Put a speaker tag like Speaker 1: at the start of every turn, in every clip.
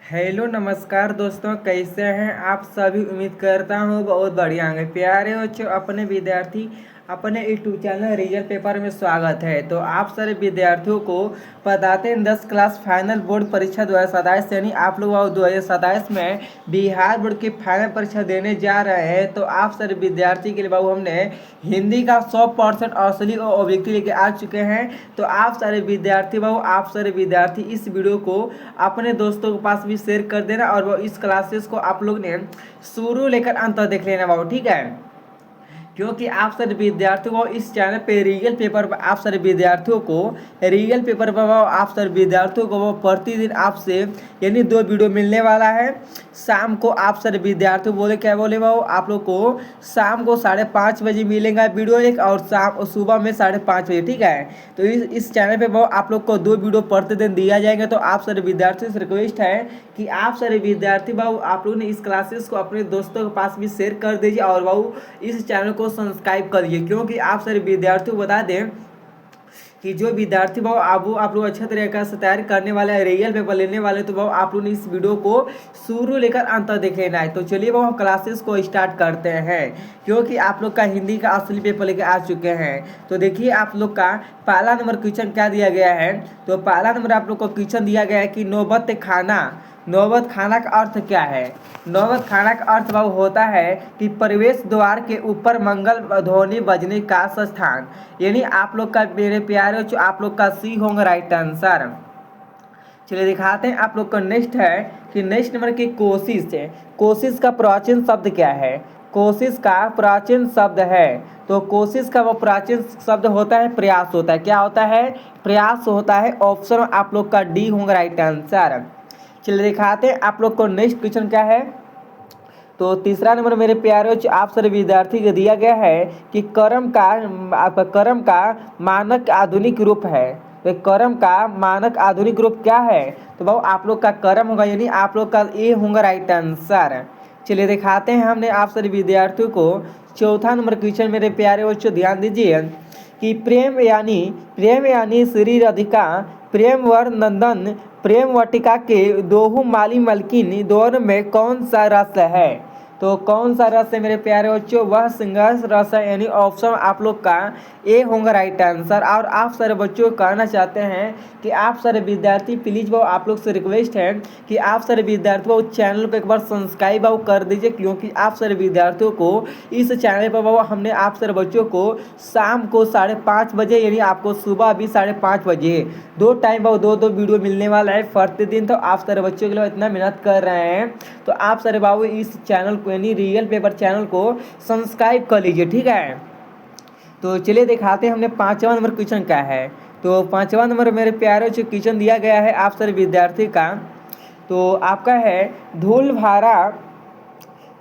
Speaker 1: Hello नमस्कार दोस्तों, कैसे हैं आप सभी। उम्मीद करता हूँ बहुत बढ़िया होंगे। प्यारे बच्चों, अपने विद्यार्थी अपने यूट्यूब चैनल रिजल पेपर में स्वागत है। तो आप सारे विद्यार्थियों को बताते हैं 10 क्लास फाइनल बोर्ड परीक्षा 2027 यानी आप लोग 2027 में बिहार बोर्ड की फाइनल परीक्षा देने जा रहे हैं। तो आप सारे विद्यार्थी के लिए बाबू हमने हिंदी का 100% असली और ऑब्जेक्टिव लेके आ चुके हैं। तो आप सारे विद्यार्थी बाबू आप सारे विद्यार्थी इस वीडियो को अपने दोस्तों के पास भी शेयर कर देना और वो इस क्लासेस को आप लोग ने शुरू लेकर अंत तक देख लेना बाबू, ठीक है। क्योंकि आप सारे विद्यार्थियों को इस चैनल पे रीगल पेपर पर आप सारे विद्यार्थियों को रीगल पेपर पर आप सारे विद्यार्थियों को वो प्रतिदिन आपसे यानी 2 वीडियो मिलने वाला है। शाम को आप सारे विद्यार्थियों बोले क्या बोले वो आप लोग को शाम को 5:30 बजे मिलेगा वीडियो एक, और शाम सुबह में 5:30 बजे, ठीक है। तो इस चैनल पे वो आप लोग को 2 वीडियो प्रतिदिन दिया जाएगा। तो आप सारे विद्यार्थियों से रिक्वेस्ट है कि आप सारे विद्यार्थी बाबू आप लोग ने इस क्लासेस को अपने दोस्तों के पास भी शेयर कर दीजिए और बाबू इस चैनल को सब्सक्राइब करिए। क्योंकि आप सारे विद्यार्थियों को बता दें कि जो विद्यार्थी भाव आप लोग अच्छा तरीके से तैयारी करने वाले हैं, रियल पेपर लेने वाले, तो भाव आप लोग ने इस वीडियो को शुरू लेकर अंत तक देख लेना है। तो चलिए भाव हम क्लासेस को स्टार्ट करते हैं। क्योंकि आप लोग का हिंदी का असली पेपर लेकर आ चुके हैं। तो देखिए आप लोग का पहला नंबर क्वेश्चन क्या दिया गया है। तो पहला नंबर आप लोग को क्वेश्चन दिया गया है कि नौबत खाना का अर्थ क्या है। नौबत खाना का अर्थ भाव होता है कि प्रवेश द्वार के ऊपर मंगल ध्वनि बजने का स्थान। यानी आप लोग का मेरे प्यारे बच्चों आप लोग का सी होगा राइट आंसर। चलिए दिखाते हैं आप लोग का नेक्स्ट है कि नेक्स्ट नंबर की कोशिश है। कोशिश का प्राचीन शब्द क्या है। कोशिश का प्राचीन शब्द है तो कोशिश का वो प्राचीन शब्द होता है प्रयास होता है। क्या होता है, प्रयास होता है। ऑप्शन आप लोग का डी होगा राइट आंसर। चलिए दिखाते हैं आप लोग को नेक्स्ट क्वेश्चन क्या है। तो तीसरा नंबर मेरे प्यारे आप सारे विद्यार्थी को दिया गया है कि कर्म का मानक आधुनिक रूप है। तो कर्म का मानक आधुनिक रूप क्या है। तो भाव आप लोग का कर्म होगा यानी आप लोग का ए होगा राइट आंसर। चलिए दिखाते हैं हमने आप सारे विद्यार्थियों को चौथा नंबर क्वेश्चन मेरे प्यारे बच्चों ध्यान दीजिए कि प्रेम यानी श्री राधिका प्रेमवर नंदन प्रेम वाटिका के दोहू माली मलकिन दोनों में कौन सा रस है। तो कौन सा रस है मेरे प्यारे बच्चों, वह संघर्ष रस है। यानी ऑप्शन आप लोग का ए होगा राइट आंसर। और आप सारे बच्चों को कहना चाहते हैं कि आप सारे विद्यार्थी प्लीज वो आप लोग से रिक्वेस्ट है कि आप सारे विद्यार्थियों को चैनल को एक बार सब्सक्राइब कर दीजिए। क्योंकि आप सारे विद्यार्थियों को इस चैनल पर वो हमने आप सारे बच्चों को शाम को 5:30 बजे यानी आपको सुबह भी 5:30 बजे 2 टाइम पर 2 वीडियो मिलने वाला है प्रतिदिन। तो आप सारे बच्चों के लिए इतना मेहनत कर रहे हैं तो आप सारे बाबू इस चैनल को यानी रियल पेपर चैनल को सब्सक्राइब कर लीजिए, ठीक है। तो चलिए दिखाते हैं हमने 5वां नंबर क्वेश्चन क्या है। तो 5वां नंबर मेरे प्यारे जो क्वेश्चन दिया गया है आप सारे विद्यार्थी का, तो आपका है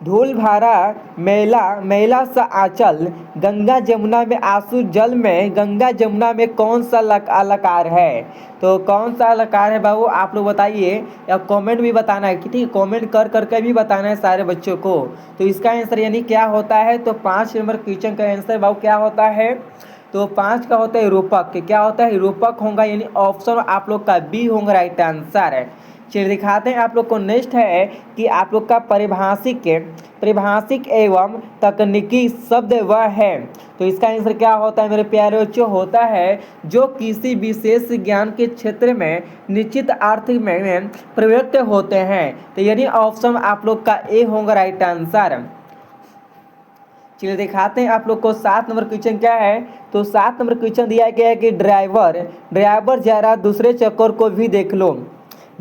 Speaker 1: धूल भारा मैला मैला सा आंचल गंगा जमुना में आंसू जल में गंगा जमुना में कौन सा अलकार है। तो कौन सा अलकार है बाबू आप लोग बताइए या कमेंट भी बताना है कि ठीक है, कमेंट कर करके भी बताना है सारे बच्चों को। तो इसका आंसर यानी क्या होता है। तो 5 नंबर क्वेश्चन का आंसर बाबू क्या होता है। तो 5 का होता है रूपक। क्या होता है, रूपक होगा यानी ऑप्शन आप लोग का बी होगा राइट आंसर है। चलिए दिखाते हैं आप लोग को नेक्स्ट है कि आप लोग का परिभाषिक एवं तकनीकी शब्द वह है। तो इसका आंसर क्या होता है मेरे प्यारे बच्चों, होता है जो किसी विशेष ज्ञान के क्षेत्र में निश्चित अर्थ में प्रयुक्त होते हैं। तो यानी ऑप्शन आप लोग का ए होगा राइट आंसर। चलिए दिखाते हैं आप लोग को 7 नंबर क्वेश्चन क्या है। तो 7 नंबर क्वेश्चन दिया गया है कि ड्राइवर जरा दूसरे चक्कर को भी देख लो।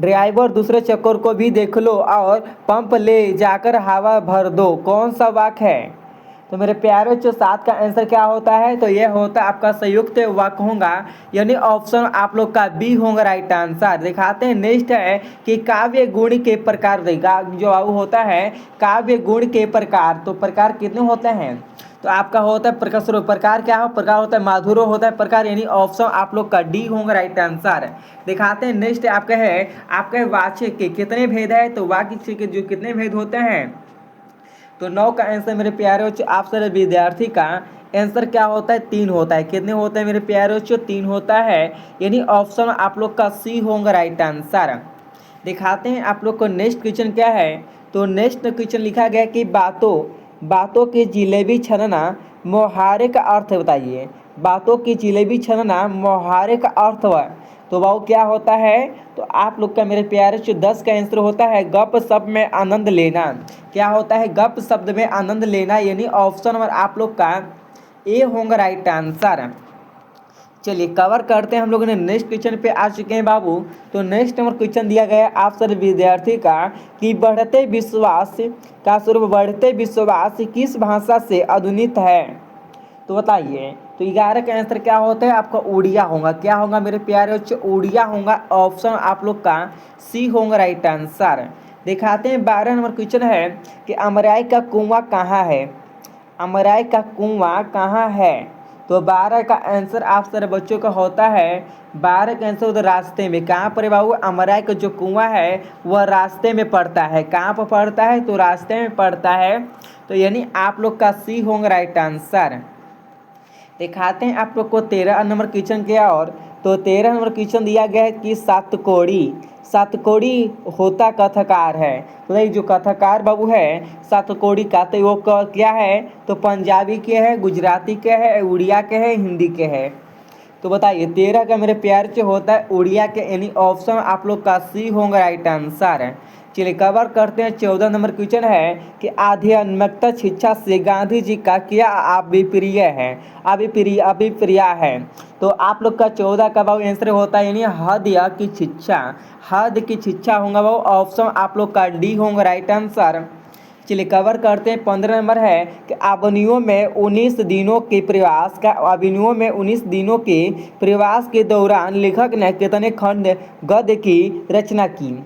Speaker 1: ड्राइवर दूसरे चक्कर को भी देख लो और पंप ले जाकर हवा भर दो। कौन सा वाक्य है। तो मेरे प्यारे जो 7 का आंसर क्या होता है। तो यह होता है आपका संयुक्त वाक्य होगा यानी ऑप्शन आप लोग का बी होगा राइट आंसर। दिखाते हैं नेक्स्ट है कि काव्य गुण के प्रकार देगा जो होता है काव्य गुण के प्रकार। तो प्रकार कितने होते हैं। तो आपका होता है प्रकार क्या हो, प्रकार होता है माधुर्य होता है प्रकार यानी ऑप्शन आप लोग का डी होगा राइट आंसर। दिखाते हैं नेक्स्ट आपका वाच्य के कितने भेद है। तो वाक्य के जो कितने भेद होते हैं। तो 9 का आंसर मेरे प्यारे बच्चों आप सारे विद्यार्थी का आंसर क्या होता है, 3 होता है। कितने होते हैं मेरे प्यारे बच्चों, 3 होता है यानी ऑप्शन आप लोग का सी होगा राइट आंसर। दिखाते हैं आप लोग को नेक्स्ट क्वेश्चन क्या है। तो नेक्स्ट क्वेश्चन लिखा गया कि बातों बातों की जिलेबी छनना मोहारे का अर्थ बताइए। बातों की जिलेबी छनना मोहारे का अर्थ है। तो वो क्या होता है। तो आप लोग का मेरे प्यारे जो 10 का आंसर होता है गप शप में आनंद लेना। क्या होता है गप शब्द में आनंद लेना, यानी ऑप्शन नंबर आप लोग का ए होगा राइट आंसर। चलिए कवर करते हैं, हम लोगों ने नेक्स्ट क्वेश्चन पे आ चुके हैं बाबू। तो नेक्स्ट नंबर क्वेश्चन दिया गया है आप सभी विद्यार्थी का कि बढ़ते विश्वास का स्वरूप बढ़ते विश्वास किस भाषा से आधुनिक है। तो बताइए। तो 11 का आंसर क्या होता है आपका उड़िया होगा। क्या होगा मेरे प्यारे बच्चों, उड़िया होगा। ऑप्शन आप लोग का सी होगा राइट आंसर। दिखाते हैं 12 नंबर क्वेश्चन है कि अमराई का कुआं कहाँ है। अमराई का कुआं कहाँ है। तो 12 का आंसर आप सारे बच्चों का होता है 12 का आंसर उधर रास्ते में। कहाँ पर है बाबू, अमराई का जो कुआं है वह रास्ते में पड़ता है। कहाँ पर पड़ता है, तो रास्ते में पड़ता है। तो यानी आप लोग का सी होगा राइट आंसर। दिखाते हैं आप लोग को 13 नंबर क्वेश्चन क्या और। तो 13 नंबर क्वेश्चन दिया गया है कि सातकोड़ी सातकोड़ी होता कथाकार है। तो ये जो कथाकार बाबू है सातकोड़ी का, तो वो क्या है, तो पंजाबी के है, गुजराती के है, उड़िया के है, हिंदी के है। तो बताइए 13 का मेरे प्यार से होता है उड़िया के, यानी ऑप्शन आप लोग का सी होगा राइट आंसर है। चलिए कवर करते हैं 14 नंबर क्वेश्चन है कि आध्यात्मिकता शिक्षा से गांधी जी का क्या अभिप्राय है। अभिप्राय है। तो आप लोग का 14 का वो आंसर होता है यानी हद की शिक्षा। हद की शिक्षा होगा वो ऑप्शन आप लोग का डी होगा राइट आंसर। चलिए कवर करते हैं 15 नंबर है कि अवनियों में 19 दिनों के प्रवास का अवनियों में 19 दिनों के प्रवास के दौरान लेखक ने कितने खंड गद्य की रचना की।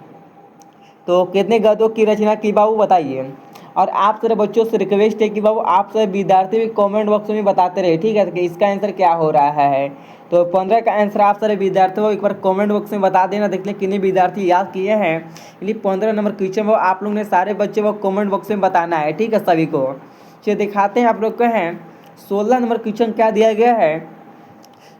Speaker 1: तो कितने गद्यों की रचना की बाबू बताइए। और आप सारे बच्चों से रिक्वेस्ट है कि बाबू आप सारे विद्यार्थी भी कमेंट बॉक्स में बताते रहे, ठीक है, कि इसका आंसर क्या हो रहा है। तो 15 का आंसर आप सारे विद्यार्थियों को एक बार कमेंट बॉक्स में बता देना, देख लें कितने विद्यार्थी याद किए हैं। यानी 15 नंबर क्वेश्चन वो आप लोग ने सारे बच्चे वो कमेंट बॉक्स में बताना है, ठीक है सभी को। चलिए दिखाते हैं आप लोग को हैं 16 नंबर क्वेश्चन क्या दिया गया है।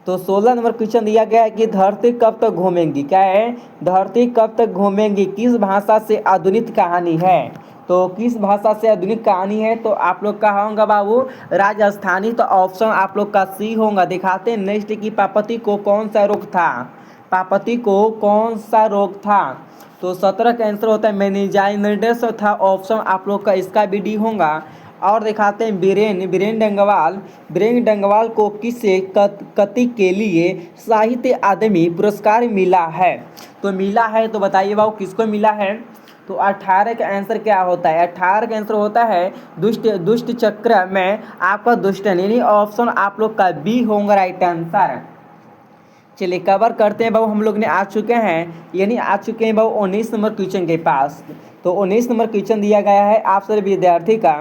Speaker 1: तो 16 नंबर क्वेश्चन दिया गया है कि धरती कब तक घूमेंगी। क्या है, धरती कब तक घूमेंगी किस भाषा से आधुनिक कहानी है। तो किस भाषा से आधुनिक कहानी है, तो आप लोग का होगा बाबू राजस्थानी। तो ऑप्शन आप लोग का सी होगा। दिखाते हैं नेक्स्ट की पापति को कौन सा रोग था। पापति को कौन सा रोग था। तो 17 का आंसर होता है मेनिंजाइटिस था। ऑप्शन आप लोग का इसका भी डी होगा। और दिखाते हैं बीरेन डंगवाल को किस कृति के लिए साहित्य अकादमी पुरस्कार मिला है। तो मिला है, तो बताइए बाबू किसको मिला है। तो 18 का आंसर क्या होता है। 18 का आंसर होता है दुष्ट चक्र में आपका दुष्टन, यानी ऑप्शन आप लोग का बी होगा राइट आंसर। चलिए कवर करते हैं बाबू, हम लोग ने आ चुके हैं यानी आ चुके हैं बाबू 19 नंबर क्वेश्चन के पास। तो 19 नंबर क्वेश्चन दिया गया है आप सभी विद्यार्थी का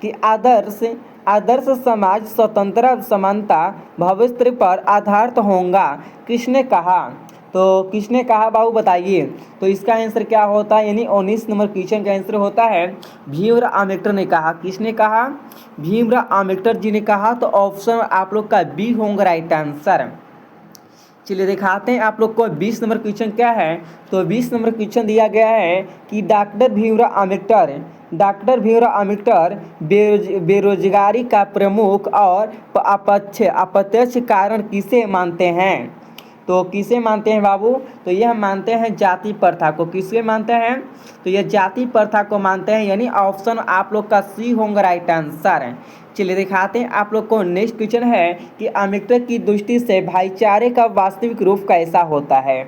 Speaker 1: कि आदर्श आदर्श समाज स्वतंत्र समानता भविष्य पर आधारित होगा किसने कहा। तो किसने कहा बाबू बताइए। तो इसका आंसर क्या होता है, यानी 19 नंबर क्वेश्चन का आंसर होता है भीमराव अम्बेडकर ने कहा। किसने कहा, भीमराव अम्बेडकर जी ने कहा। तो ऑप्शन आप लोग का बी होगा राइट आंसर। चलिए दिखाते हैं आप लोग को 20 नंबर क्वेश्चन क्या है। तो 20 नंबर क्वेश्चन दिया गया है कि डॉक्टर भीमराव अम्बेडकर बेरोजगारी का प्रमुख और अप्रत्यक्ष कारण किसे मानते हैं। तो किसे मानते हैं बाबू, तो यह मानते हैं जाति प्रथा को। किसे मानते हैं, तो यह जाति प्रथा को मानते हैं, यानी ऑप्शन आप लोग का सी होगा राइट आंसर है। चलिए दिखाते हैं आप लोग को नेक्स्ट क्वेश्चन है कि अम्बेडकर की दृष्टि से भाईचारे का वास्तविक रूप कैसा होता है।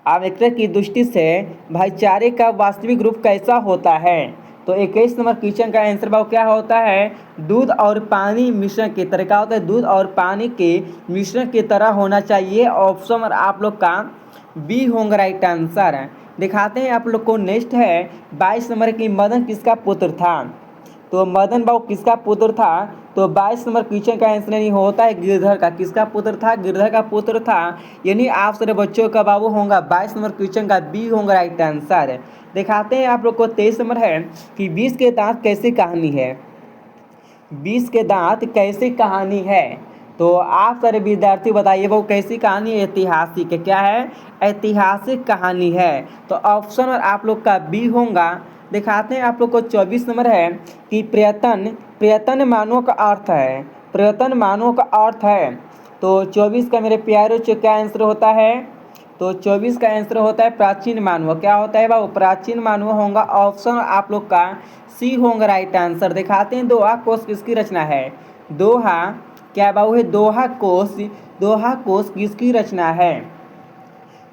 Speaker 1: अम्बेडकर की दृष्टि से भाईचारे का वास्तविक रूप कैसा होता है। तो 21 नंबर क्वेश्चन का आंसर बाबू क्या होता है, दूध और पानी मिश्रण की तरह। क्या होता है, दूध और पानी के मिश्रण की तरह होना चाहिए। ऑप्शन आप लोग का बी होगा राइट आंसर है। दिखाते हैं आप लोग को नेक्स्ट है 22 नंबर की मदन किसका पुत्र था। तो मदन बाबू किसका पुत्र था। तो 22 नंबर क्वेश्चन का आंसर नहीं होता है गिरधर का। किसका पुत्र था, गिरधर का पुत्र था। यानी आप सारे बच्चों का बाबू होगा 22 नंबर क्वेश्चन का बी होगा राइट आंसर है। दिखाते हैं आप लोग को 23 नंबर है कि 20 के दांत कैसी कहानी है। 20 के दांत कैसी कहानी है। तो आप सारे विद्यार्थी बताइए वो कैसी कहानी है? ऐतिहासिक है। क्या है? ऐतिहासिक कहानी है। तो ऑप्शन और आप लोग का बी होगा। दिखाते हैं आप लोग को 24 नंबर है कि प्रयत्न प्रयत्न मानव का अर्थ है। प्रयत्न मानव का अर्थ है। तो 24 का मेरे प्यारे क्या आंसर होता है? तो 24 का आंसर होता है प्राचीन मानव। क्या होता है बाबू? प्राचीन मानव होगा। ऑप्शन आप लोग का सी होगा राइट आंसर। दिखाते हैं दोहा कोश किसकी रचना है? दोहा क्या बाबू है? दोहा कोश किसकी रचना है?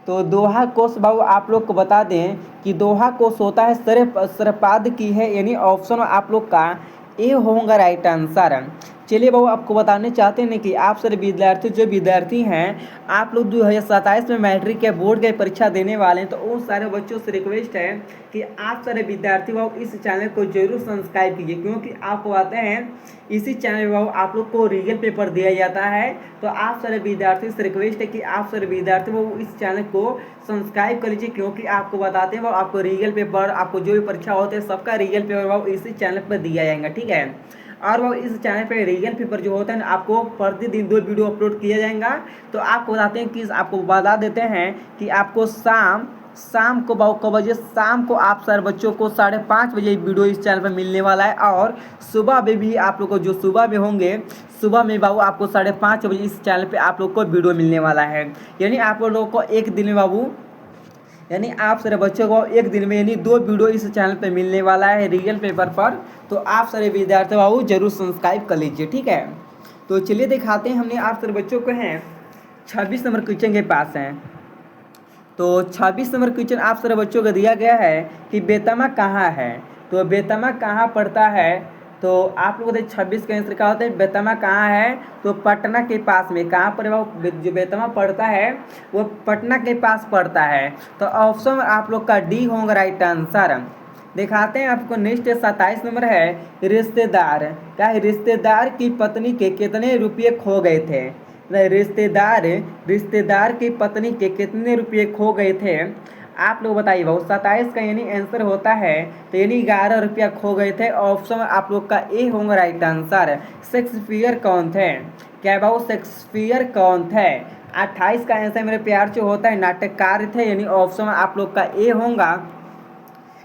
Speaker 1: तो दोहा कोश बाबू आप लोग को बता दें कि दोहा कोश होता है सरपाद की है, यानी ऑप्शन आप लोग का ए होगा राइट आंसर। चलिए बाबू आपको बताने चाहते हैं कि आप सारे विद्यार्थी हैं, आप लोग 2027 में मैट्रिक या बोर्ड की परीक्षा देने वाले हैं, तो उन सारे बच्चों से रिक्वेस्ट है कि आप सारे विद्यार्थी बाबू इस चैनल को जरूर सब्सक्राइब कीजिए, क्योंकि आपको आते हैं इसी चैनल बाबू आप लोग को रीजन पेपर दिया जाता है। तो आप सारे विद्यार्थी से रिक्वेस्ट है कि आप सारे विद्यार्थी बाबू इस चैनल को सब्सक्राइब कर लीजिए, क्योंकि आपको बताते हैं बाबू आपको रीजन पेपर, आपको जो भी परीक्षा होते हैं सबका रीजन पेपर बाबू इसी चैनल पर दिया जाएगा। ठीक है, और वो इस चैनल पे रीजन पेपर जो होता है ना, आपको प्रतिदिन 2 वीडियो अपलोड किया जाएगा। तो आपको बताते हैं कि आपको बता देते हैं कि आपको शाम को बाबू क बजे? शाम को आप सारे बच्चों को 5:30 बजे वीडियो इस चैनल पर मिलने वाला है, और सुबह में भी आप लोग को जो सुबह में होंगे, सुबह में बाबू आपको 5:30 बजे इस चैनल पे आप लोग को वीडियो मिलने वाला है। यानी आप लोगों को एक दिन में बाबू, यानी आप सारे बच्चों को एक दिन में यानी 2 वीडियो इस चैनल पे मिलने वाला है रीजन पेपर पर। तो आप सारे विद्यार्थी बाबू जरूर सब्सक्राइब कर लीजिए। ठीक है, तो चलिए दिखाते हैं हमने आप सारे बच्चों को हैं 26 नंबर क्वेश्चन के पास हैं। तो 26 नंबर क्वेश्चन आप सारे बच्चों को दिया गया है कि बेतमा कहाँ है? तो बेतमा कहाँ पड़ता है? तो आप लोगों को 26 का आंसर क्या होता है? बेतमा कहाँ है? तो पटना के पास में। कहाँ पर जो बेतमा पड़ता है वो पटना के पास पड़ता है। तो ऑप्शन आप लोग का डी होगा राइट आंसर। दिखाते हैं आपको नेक्स्ट 27 नंबर है रिश्तेदार। क्या है? रिश्तेदार की पत्नी के कितने रुपये खो गए थे? रिश्तेदार की पत्नी के कितने रुपये खो गए थे? आप लोग बताइए भाई। 27 का यानी आंसर होता है, तो यानी 11 रुपया खो गए थे। ऑप्शन आप लोग का ए होगा राइट आंसर। शेक्सपियर कौन थे? क्या बाबू? शेक्सपियर कौन थे? 28 का आंसर मेरे प्यार से होता है नाटककार थे, यानी ऑप्शन आप लोग का ए होगा।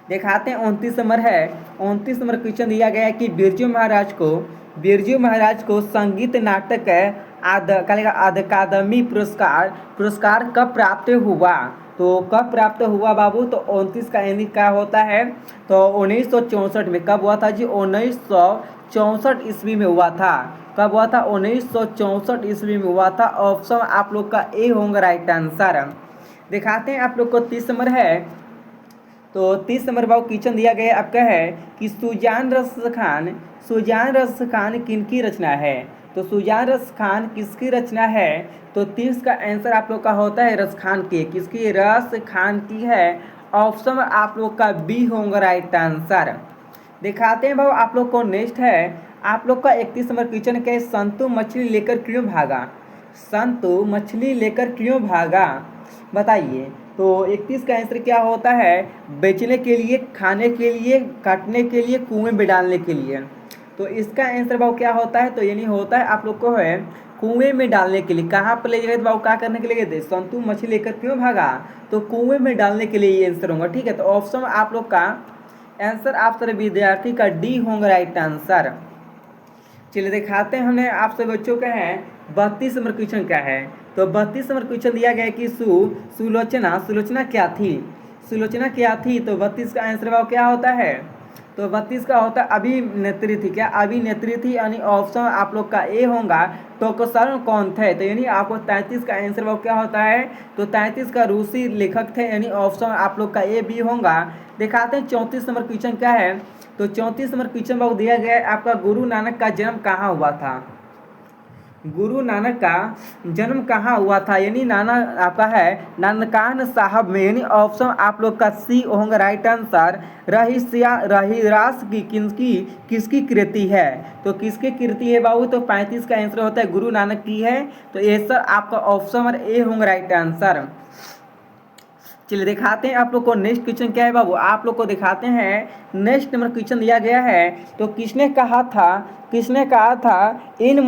Speaker 1: दिखाते हैं 29 नंबर है। 29 नंबर क्वेश्चन दिया गया है कि बिरजू महाराज को संगीत नाटक अकादमी पुरस्कार कब प्राप्त हुआ? तो कब प्राप्त हुआ बाबू? तो 29 का यानी क्या होता है? तो 1964 में। कब हुआ था जी? 1964 ईस्वी में हुआ था। कब हुआ था? 1964 ईस्वी में हुआ था। ऑप्शन आप लोग का ए होगा राइट आंसर। दिखाते हैं आप लोग को 30 नंबर है। तो 30 नंबर बाबू क्वेश्चन दिया गया आपका है कि सुजान रस खान किनकी रचना है? तो सुजान रस खान किसकी रचना है? तो 30 का आंसर आप लोग का होता है रस खान की। किसकी? रस खान की है। ऑप्शन आप लोग का बी होगा राइट आंसर। दिखाते हैं बाबू आप लोग को नेक्स्ट है आप लोग का 31 नंबर क्वेश्चन के संतु मछली लेकर क्यों भागा? संतु मछली लेकर क्यों भागा? बताइए। तो 31 का आंसर क्या होता है? बेचने के लिए, खाने के लिए, काटने के लिए, कुएं में डालने के लिए। तो इसका आंसर बाबू क्या होता है? तो यानी होता है आप लोग को है कुएं में डालने के लिए। कहाँ पर ले गए बाबू? क्या करने के लिए गए थे? संतु मछली लेकर क्यों भागा? तो कुएं में डालने के लिए ये आंसर होगा। ठीक है, तो ऑप्शन आप लोग का आंसर आप सारे विद्यार्थी का डी होगा राइट आंसर। चलिए दिखाते हैं हमने आप सभी बच्चों का है 32 नंबर क्वेश्चन क्या है। तो 32 नंबर क्वेश्चन दिया गया है कि सुलोचना क्या थी? सुलोचना क्या थी? तो 32 का आंसर बाबू क्या होता है? तो 32 का होता है अभिनेत्री थी। क्या? अभिनेत्री थी, यानी ऑप्शन आप लोग का ए होगा। टोकसर कौन थे? तो यानी आपको 33 का आंसर बाबू क्या होता है? तो 33 का रूसी लेखक थे, यानी ऑप्शन आप लोग का ए बी होगा। दिखाते हैं 34 नंबर क्वेश्चन क्या है। तो 34 नंबर क्वेश्चन बाबू दिया गया है आपका गुरु नानक का जन्म कहाँ हुआ था? गुरु नानक का जन्म कहाँ हुआ था? यानी नाना आपका है नानकान साहब में, यानी ऑप्शन आप लोग का सी होगा राइट आंसर। रहिरास की किसकी कृति है? तो किसकी कृति है बाबू? तो 35 का आंसर होता है गुरु नानक की है। तो ये सर आपका ऑप्शन ए होगा राइट आंसर। चलिए दिखाते हैं आप लोग को नेक्स्ट क्वेश्चन क्या है बाबू, आप लोग को दिखाते हैं। नेक्स्ट नंबर क्वेश्चन दिया गया है, तो किसने कहा था इन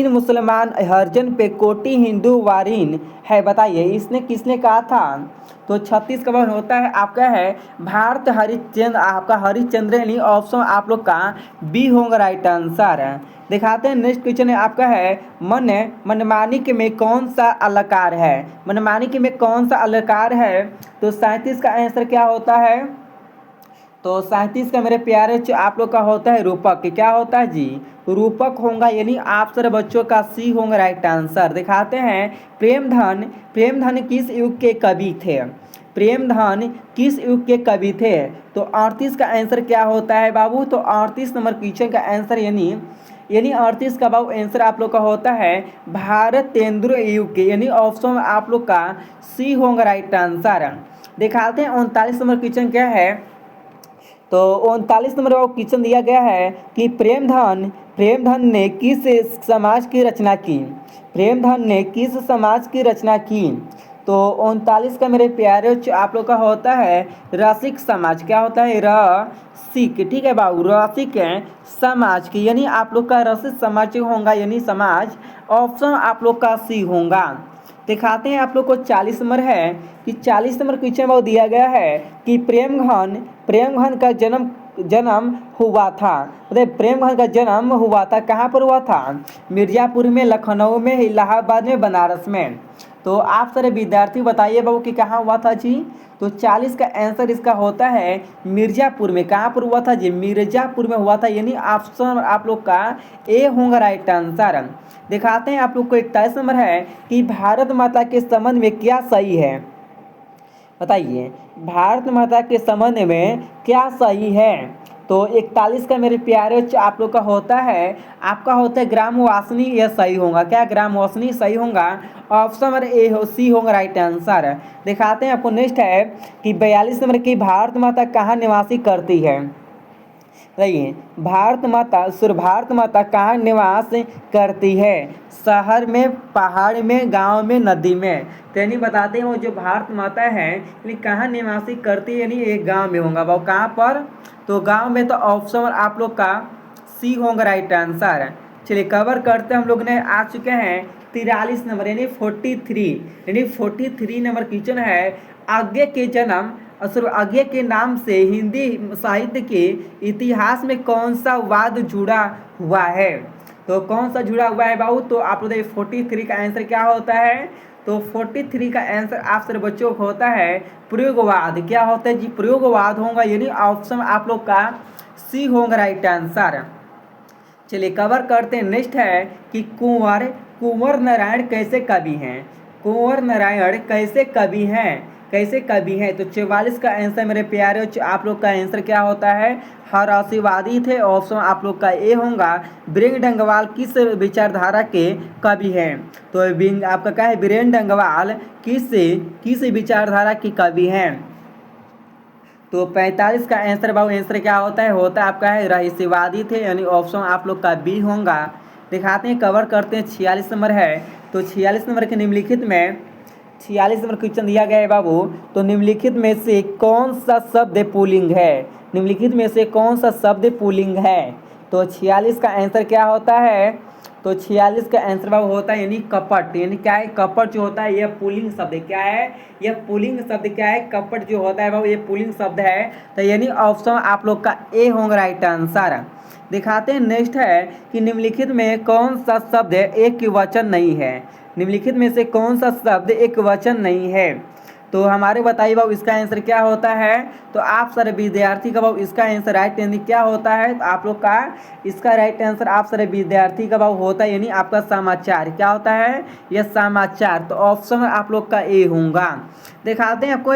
Speaker 1: मुसलमान हरजन पे कोटि हिंदू वारिन है, बताइए इसने किसने कहा था। तो 36 का वन होता है आपका है भारत हरिश्चंद्र, आपका हरिश्चंद्र यानी ऑप्शन आप लोग का बी होगा राइट आंसर। दिखाते हैं नेक्स्ट क्वेश्चन है आपका है मनमानिक में कौन सा अलंकार है, मनमानिक में कौन सा अलंकार है। तो 37 का आंसर क्या होता है, तो 37 का मेरे प्यारे आप लोग का होता है रूपक, क्या होता है जी, रूपक होगा, यानी आप सारे बच्चों का सी होगा राइट आंसर। दिखाते हैं प्रेमधन किस युग के कवि थे, प्रेमधन किस युग के कवि थे। तो 38 का आंसर क्या होता है बाबू, तो 38 नंबर क्वेश्चन का आंसर यानी 38 का बाबू आंसर आप लोग का होता है भारतेंद्र युग के, यानी ऑप्शन आप लोग का सी होगा राइट आंसर। दिखाते हैं 39 नंबर क्वेश्चन क्या है, तो 39 नंबर का क्वेश्चन दिया गया है कि प्रेमधन ने किस समाज की रचना की, प्रेमधन ने किस समाज की रचना की। तो 39 का मेरे प्यारे आप लोग का होता है रसिक समाज, क्या होता है रसिक, ठीक है बाबू, रसिक समाज की, यानी आप लोग का रसिक समाज होगा, यानी समाज ऑप्शन आप लोग का सी होगा। दिखाते हैं आप लोग को 40 नंबर है कि 40 नंबर क्वेश्चन बहुत दिया गया है कि प्रेमघन का जन्म हुआ था, मतलब प्रेमघन का जन्म हुआ था कहाँ पर हुआ था, मिर्ज़ापुर में, लखनऊ में, इलाहाबाद में, बनारस में। तो आप सारे विद्यार्थी बताइए बाबू कि कहाँ हुआ था जी। तो 40 का आंसर इसका होता है मिर्ज़ापुर में, कहाँ पर हुआ था जी, मिर्ज़ापुर में हुआ था, यानी ऑप्शन आप लोग का ए होगा राइट आंसर। दिखाते हैं आप लोग को 41 नंबर है कि भारत माता के संबंध में क्या सही है, बताइए भारत माता के संबंध में क्या सही है। तो 41 का मेरे प्यारे आप लोग का होता है, आपका होता है ग्रामवासिनी, यह सही होगा, क्या ग्रामवासिनी सही होगा, ऑप्शन नंबर ए हो सी होगा राइट आंसर। दिखाते हैं आपको नेक्स्ट है कि 42 नंबर की भारत माता कहाँ निवासी करती है, देखिए भारत माता कहाँ निवास करती है, शहर में, पहाड़ में, गांव में, नदी में। तो यानी बताते हैं वो जो भारत माता है यानी कहाँ निवासी करती है, यानी एक गांव में होगा, वो कहाँ पर, तो गांव में। तो ऑप्शन आप लोग का सी होगा राइट आंसर। चलिए कवर करते हम लोग ने आ चुके हैं 43 नंबर यानी 43 नंबर क्वेश्चन है, आगे के जन्म आगे के नाम से हिंदी साहित्य के इतिहास में कौन सा वाद जुड़ा हुआ है। तो कौन सा जुड़ा हुआ है बाबू, तो आप लोग 43 का आंसर क्या होता है, तो 43 का आंसर आप सर बच्चों को होता है प्रयोगवाद, क्या होता है जी, प्रयोगवाद होगा, यानी ऑप्शन आप लोग का सी होगा राइट आंसर। चलिए कवर करते हैं नेक्स्ट है कि कुंवर नारायण कैसे कवि हैं, कुंवर नारायण कैसे कवि हैं। तो 44 का आंसर मेरे प्यारे आप लोग का आंसर क्या होता है हरासीवादी थे, ऑप्शन आप लोग का ए होगा। बीरेंद्र डंगवाल किस विचारधारा के कवि हैं, तो आपका क्या है बीरेंद्र डंगवाल किस विचारधारा के कवि हैं। तो 45 का आंसर बाबू आंसर क्या होता है आपका है रहस्यवादी थे, यानी ऑप्शन आप लोग का बी होगा। दिखाते हैं कवर करते हैं 46 नंबर है, तो 46 नंबर के निम्नलिखित में 46 नंबर क्वेश्चन दिया गया है बाबू, तो निम्नलिखित में से कौन सा शब्द पुल्लिंग है, निम्नलिखित में से कौन सा शब्द पुल्लिंग है। तो 46 का आंसर क्या होता है, तो 46 का आंसर बाबू होता है यानी कपट, यानी क्या है कपट जो होता है यह पुल्लिंग शब्द है, क्या है यह पुल्लिंग शब्द, क्या है कपट जो होता है बाबू ये पुल्लिंग शब्द है। तो यानी ऑप्शन आप लोग का ए होगा राइट आंसर। दिखाते हैं नेक्स्ट है कि निम्नलिखित में कौन सा शब्द एक वचन नहीं है, निम्नलिखित में से कौन सा शब्द एक वचन नहीं है। तो हमारे बताइए बाबू इसका आंसर क्या होता है, तो आप सारे विद्यार्थी का बाबू इसका आंसर राइट यानी क्या होता है, तो आप लोग का इसका राइट आंसर आप सारे विद्यार्थी का बाबू होता है यानी आपका समाचार, क्या होता है यह समाचार। तो ऑप्शन आप लोग का ए होगा। दिखाते हैं आपको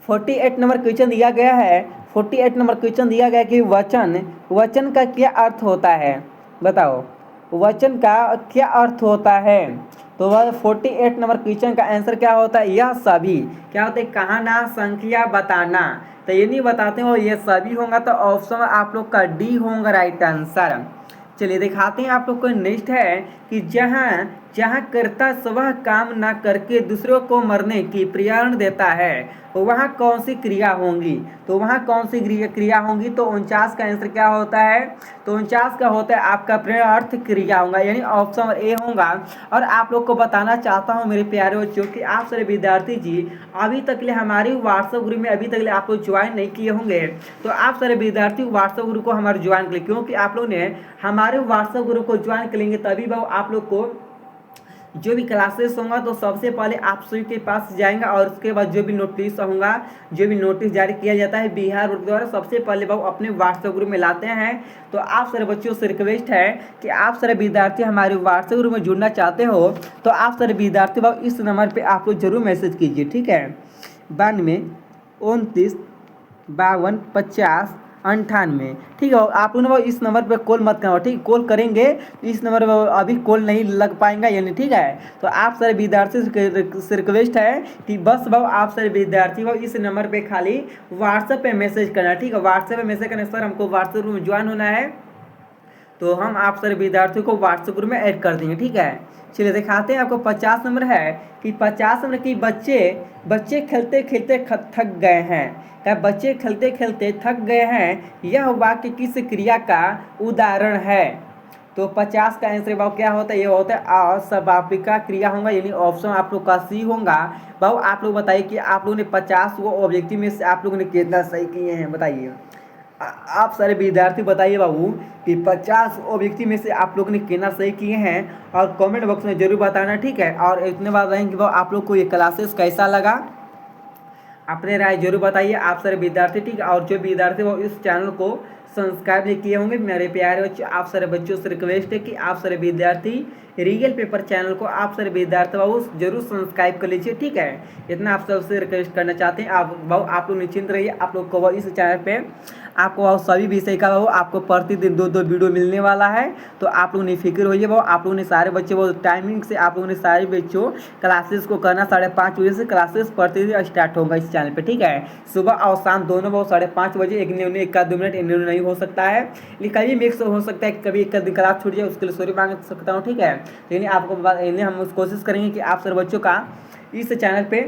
Speaker 1: 48 नंबर क्वेश्चन दिया गया है, 48 नंबर क्वेश्चन दिया गया कि वचन का क्या अर्थ होता है, बताओ वचन का क्या अर्थ होता है। तो वह 48 नंबर क्वेश्चन का आंसर क्या होता है, यह सभी, क्या होता है कहना, संख्या, बताना। तो ये नहीं बताते हो ये सभी होगा, तो ऑप्शन आप लोग का डी होगा राइट आंसर। चलिए दिखाते हैं आप लोग को नेक्स्ट है कि जहाँ जहाँ कर्ता स्वयं काम न करके दूसरों को मरने की प्रेरणा देता है वहाँ कौन सी क्रिया होंगी? तो वहाँ कौन सी क्रिया होंगी? तो 49 का आंसर क्या होता है? तो 49 का होता है आपका प्रेरणार्थ क्रिया होगा, यानी ऑप्शन ए होगा। और आप लोग को बताना चाहता हूँ मेरे प्यारे बच्चों कि आप सारे विद्यार्थी जी अभी तक ले हमारी व्हाट्सएप ग्रुप में अभी तक ले आप लोग ज्वाइन नहीं किए होंगे, तो आप सारे विद्यार्थी व्हाट्सएप ग्रुप को हमारे ज्वाइन कर लें, क्योंकि आप लोग ने हमारे व्हाट्सएप ग्रुप को ज्वाइन करेंगे तभी वो आप लोग को जो भी क्लासेस होगा तो सबसे पहले आप सभी के पास जाएंगे, और उसके बाद जो भी नोटिस होगा, जो भी नोटिस जारी किया जाता है बिहार बोर्ड द्वारा, सबसे पहले वो अपने व्हाट्सएप ग्रुप में लाते हैं। तो आप सारे बच्चों से रिक्वेस्ट है कि आप सारे विद्यार्थी हमारे व्हाट्सएप ग्रुप में जुड़ना चाहते हो तो आप सारे विद्यार्थी भाव इस नंबर पर आप लोग जरूर मैसेज कीजिए, ठीक है। 92 29 52 50 98, ठीक है। आप लोग इस नंबर पे कॉल मत करो, ठीक, कॉल करेंगे तो इस नंबर पे अभी कॉल नहीं लग पाएगा यानी, ठीक है। तो आप सारे विद्यार्थी से रिक्वेस्ट है कि बस भाव आप सारे विद्यार्थी भाव इस नंबर पे खाली व्हाट्सएप पे मैसेज करना, ठीक है। व्हाट्सएप पे मैसेज करना, सर हमको व्हाट्सएप ग्रुप में ज्वाइन होना है, तो हम आप सारे विद्यार्थियों को व्हाट्सएप ग्रुप में ऐड कर देंगे, ठीक है। चलिए दिखाते हैं आपको 50 नंबर है कि 50 नंबर की बच्चे खेलते खेलते थक गए हैं। क्या बच्चे खेलते खेलते थक गए हैं यह वाक्य किस क्रिया का उदाहरण है? तो 50 का आंसर भाव क्या होता है? ये होता है अस्वाभाविक क्रिया होगा, यानी ऑप्शन आप लोग का सी होगा। भाव आप लोग बताइए कि आप लोगों ने 50 को ऑब्जेक्टिव में से आप लोगों ने कितना सही किए हैं, बताइए। आप सारे विद्यार्थी बताइए बाबू कि 50 ऑब्जेक्टिव में से आप लोगों ने कितना सही किए हैं, और कमेंट बॉक्स में जरूर बताना, ठीक है। और इतने बात रहेंगे कि आप लोग को ये क्लासेस कैसा लगा, अपने राय जरूर बताइए आप सारे विद्यार्थी, ठीक है। और जो विद्यार्थी वो इस चैनल को सब्सक्राइब नहीं किए होंगे मेरे प्यारे बच्चों, आप सारे बच्चों से रिक्वेस्ट है कि आप सारे विद्यार्थी रियल पेपर चैनल को आप सारे विद्यार्थी बाबू जरूर सब्सक्राइब कर लीजिए, ठीक है। इतना आप सबसे रिक्वेस्ट करना चाहते हैं। आप लोग निश्चिंत रहिए, आप लोग को इस चैनल पे आपको सभी विषय का वो आपको प्रतिदिन 2-2 वीडियो मिलने वाला है, तो आप लोग निफिक्र होइए। वो आप लोगों ने सारे बच्चे वो टाइमिंग से आप लोगों ने सारे बच्चों क्लासेस को करना 5:30 बजे से क्लासेस प्रतिदिन स्टार्ट होगा इस चैनल पे, ठीक है। सुबह और शाम दोनों वो 5:30 बजे, एक आध 2 मिनट इन्होंने नहीं हो सकता है, लेकिन कभी मिक्स हो सकता है, कभी एक दिन क्लास छूट जाए, उसके लिए सॉरी मांग सकता हूँ, ठीक है। लेकिन आपको हम कोशिश करेंगे कि आप सर बच्चों का इस चैनल पे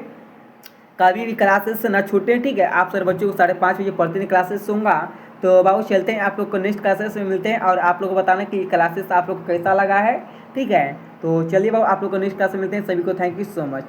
Speaker 1: कभी भी क्लासेस ना छूटें, ठीक है। आप सर बच्चों को 5:30 बजे प्रतिदिन क्लासेस होगा। तो बाबू चलते हैं, आप लोग को नेक्स्ट क्लासेस में मिलते हैं, और आप लोग को बताना कि क्लासेस आप लोग को कैसा लगा है, ठीक है। तो चलिए बाबू आप लोग को नेक्स्ट क्लास में मिलते हैं, सभी को थैंक यू सो मच।